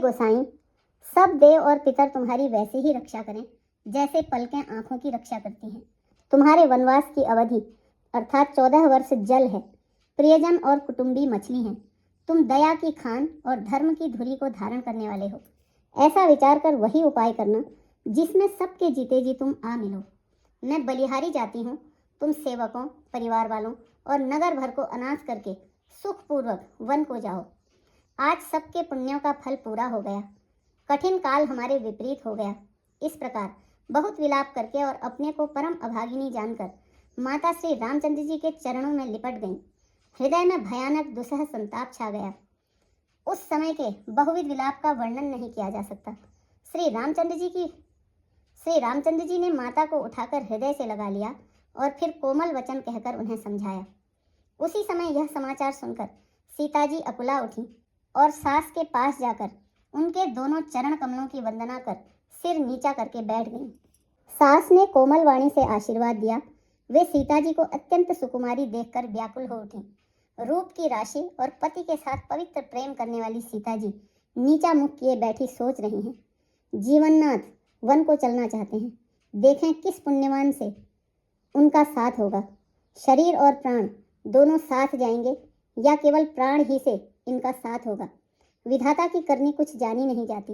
गोसाई, सब देव और पितर तुम्हारी वैसे ही रक्षा करें जैसे पलकें आंखों की रक्षा करती हैं। तुम्हारे वनवास की अवधि अर्थात 14 वर्ष जल है, प्रियजन और कुटुंबी मछली हैं। तुम दया की खान और धर्म की धुरी को धारण करने वाले हो। ऐसा विचार कर वही उपाय करना जिसमें सबके जीते जी तुम आ मिलो। मैं बलिहारी जाती हूँ, तुम सेवकों, परिवार वालों और नगर भर को अनाथ करके सुखपूर्वक वन को जाओ। आज सबके पुण्यों का फल पूरा हो गया, कठिन काल हमारे विपरीत हो गया। इस प्रकार बहुत विलाप करके और अपने को परम अभागिनी जानकर माता श्री रामचंद्र जी के चरणों में लिपट गईं। हृदय में भयानक दुसह संताप छा गया। उस समय के बहुविध विलाप का वर्णन नहीं किया जा सकता। श्री रामचंद्र जी ने माता को उठाकर हृदय से लगा लिया और फिर कोमल वचन कहकर उन्हें समझाया। उसी समय यह समाचार सुनकर सीता जी अकुला उठी और सास के पास जाकर उनके दोनों चरण कमलों की वंदना कर सिर नीचा करके बैठ गईं। सास ने कोमल वाणी से आशीर्वाद दिया। वे सीता जी को अत्यंत सुकुमारी देखकर व्याकुल हो उठी। रूप की राशि और पति के साथ पवित्र प्रेम करने वाली सीता जी नीचा मुख किए बैठी सोच रही हैं। जीवननाथ वन को चलना चाहते हैं, देखें किस पुण्यवान से उनका साथ होगा। शरीर और प्राण दोनों साथ जाएंगे या केवल प्राण ही से इनका साथ होगा। विधाता की करनी कुछ जानी नहीं जाती।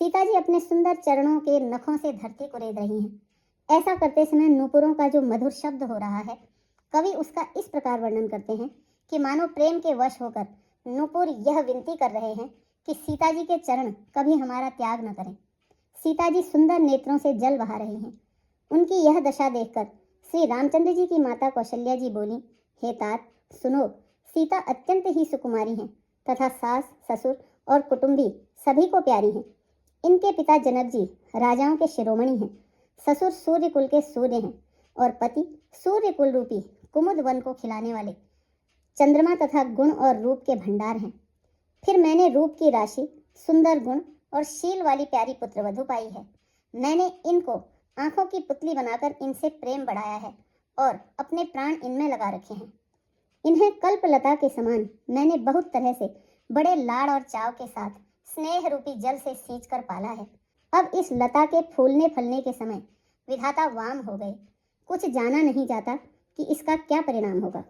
सीता जी अपने सुंदर चरणों के नखों से धरती को रेत रही हैं। ऐसा करते समय नूपुरों का जो मधुर शब्द हो रहा है, कवि उसका इस प्रकार वर्णन करते हैं कि मानो प्रेम के वश होकर नूपुर यह विनती कर रहे हैं कि सीता जी के चरण कभी हमारा त्याग न करें। सीता जी सुंदर नेत्रों से जल बहा रही हैं। उनकी यह दशा देखकर श्री रामचंद्र जी की माता कौशल्या जी बोली, हे तात सुनो, सीता अत्यंत ही सुकुमारी हैं तथा सास, ससुर और कुटुंबी सभी को प्यारी हैं। इनके पिता जनक जी राजाओं के शिरोमणि हैं, ससुर सूर्य कुल के सूर्य हैं और पति सूर्य कुल रूपी कुमुद वन को खिलाने वाले चंद्रमा तथा गुण और रूप के भंडार हैं। फिर मैंने रूप की राशि, सुंदर गुण और शील वाली प्यारी पुत्रवधू पाई है। मैंने इनको आंखों की पुतली बनाकर इनसे प्रेम बढ़ाया है और अपने प्राण इनमें लगा रखे हैं। इन्हें कल्पलता के समान मैंने बहुत तरह से बड़े लाड़ और चाव के साथ स्नेह रूपी जल से सींचकर पाला है। अब इस लता के फूलने फलने के समय विधाता वाम हो गए। कुछ जाना नहीं जाता कि इसका क्या परिणाम होगा।